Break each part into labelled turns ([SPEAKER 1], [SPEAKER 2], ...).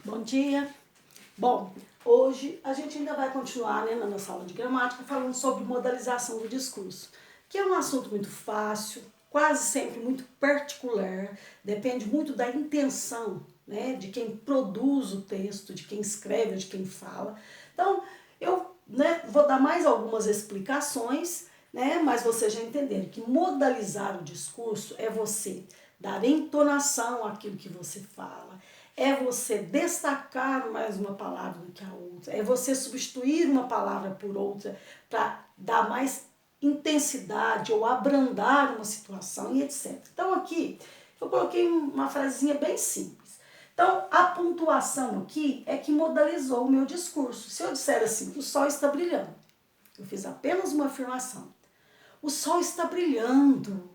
[SPEAKER 1] Bom dia. Bom, hoje a gente ainda vai continuar, na nossa aula de gramática falando sobre modalização do discurso, que é um assunto muito fácil, quase sempre muito particular, depende muito da intenção, de quem produz o texto, de quem escreve, de quem fala. Então, eu vou dar mais algumas explicações, mas vocês já entenderam que modalizar o discurso é você dar entonação àquilo que você fala, é você destacar mais uma palavra do que a outra, é você substituir uma palavra por outra para dar mais intensidade ou abrandar uma situação e etc. Então aqui eu coloquei uma frasezinha bem simples. Então a pontuação aqui é que modalizou o meu discurso. Se eu disser assim, o sol está brilhando, eu fiz apenas uma afirmação. O sol está brilhando.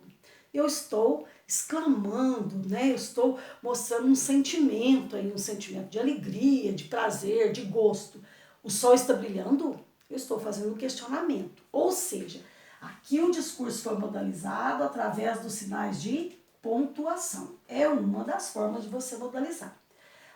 [SPEAKER 1] Eu estou exclamando, eu estou mostrando um sentimento aí, um sentimento de alegria, de prazer, de gosto. O sol está brilhando? Eu estou fazendo um questionamento. Ou seja, aqui o discurso foi modalizado através dos sinais de pontuação. É uma das formas de você modalizar.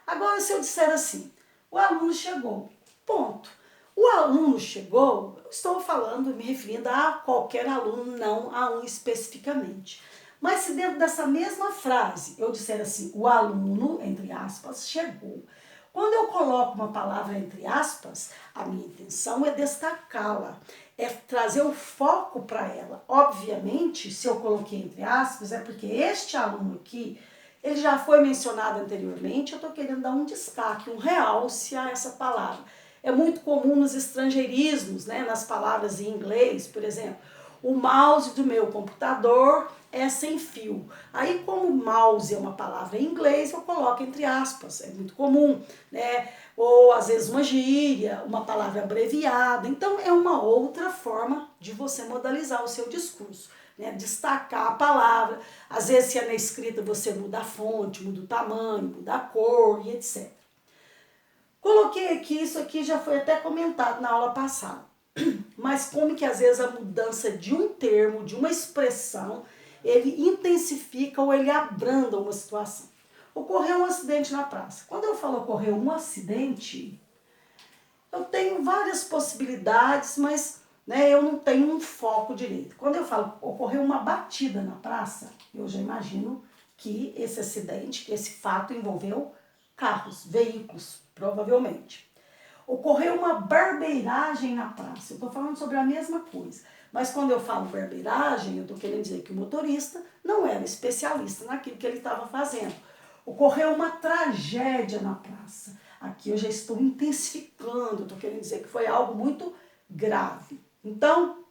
[SPEAKER 1] Agora, se eu disser assim, o aluno chegou, ponto. O aluno chegou, eu estou falando, me referindo a qualquer aluno, não a um especificamente. Mas se dentro dessa mesma frase eu disser assim, o aluno, entre aspas, chegou. Quando eu coloco uma palavra entre aspas, a minha intenção é destacá-la, é trazer o foco para ela. Obviamente, se eu coloquei entre aspas, é porque este aluno aqui, ele já foi mencionado anteriormente, eu estou querendo dar um destaque, um realce a essa palavra. É muito comum nos estrangeirismos, nas palavras em inglês, por exemplo, o mouse do meu computador é sem fio. Aí, como mouse é uma palavra em inglês, eu coloco entre aspas, é muito comum, Ou às vezes uma gíria, uma palavra abreviada. Então, é uma outra forma de você modalizar o seu discurso, destacar a palavra. Às vezes, se é na escrita, você muda a fonte, muda o tamanho, muda a cor e etc. Coloquei aqui, isso aqui já foi até comentado na aula passada. Mas como que às vezes a mudança de um termo, de uma expressão, ele intensifica ou ele abranda uma situação. Ocorreu um acidente na praça. Quando eu falo ocorreu um acidente, eu tenho várias possibilidades, mas eu não tenho um foco direito. Quando eu falo ocorreu uma batida na praça, eu já imagino que esse acidente, que esse fato envolveu carros, veículos, provavelmente. Ocorreu uma barbeiragem na praça. Eu estou falando sobre a mesma coisa. Mas quando eu falo barbeiragem, eu estou querendo dizer que o motorista não era especialista naquilo que ele estava fazendo. Ocorreu uma tragédia na praça. Aqui eu já estou intensificando, estou querendo dizer que foi algo muito grave. Então,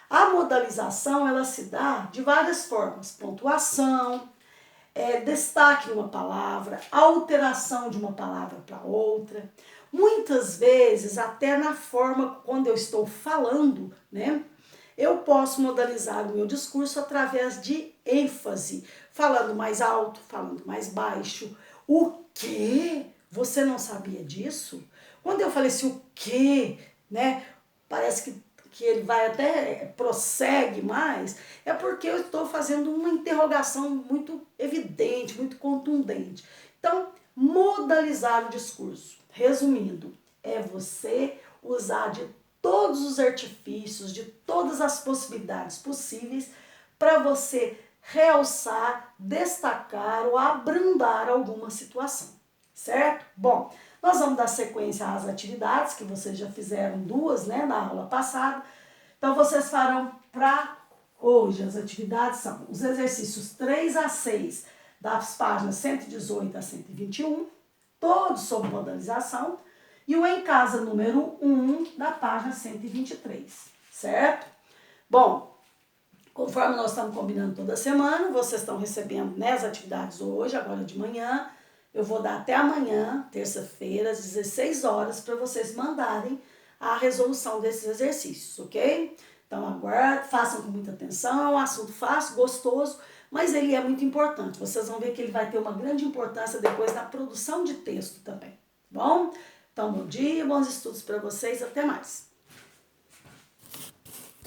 [SPEAKER 1] a modalização ela se dá de várias formas. Pontuação, destaque numa palavra, alteração de uma palavra para outra. Muitas vezes, até na forma quando eu estou falando, eu posso modalizar o meu discurso através de ênfase, falando mais alto, falando mais baixo. O quê? Você não sabia disso? Quando eu falei assim, o quê? Parece que ele vai até prossegue mais, é porque eu estou fazendo uma interrogação muito evidente, muito contundente. Então, modalizar o discurso, resumindo, é você usar de todos os artifícios, de todas as possibilidades possíveis para você realçar, destacar ou abrandar alguma situação, certo? Bom, nós vamos dar sequência às atividades, que vocês já fizeram duas, na aula passada. Então, vocês farão para hoje, as atividades são os exercícios 3 a 6, das páginas 118 a 121, todos sobre modalização, e o em casa número 1, da página 123, certo? Bom, conforme nós estamos combinando toda semana, vocês estão recebendo as atividades hoje, agora de manhã. Eu vou dar até amanhã, terça-feira, às 16 horas, para vocês mandarem a resolução desses exercícios, ok? Então, agora façam com muita atenção, é um assunto fácil, gostoso, mas ele é muito importante. Vocês vão ver que ele vai ter uma grande importância depois na produção de texto também, bom? Então, bom dia, bons estudos para vocês, até mais!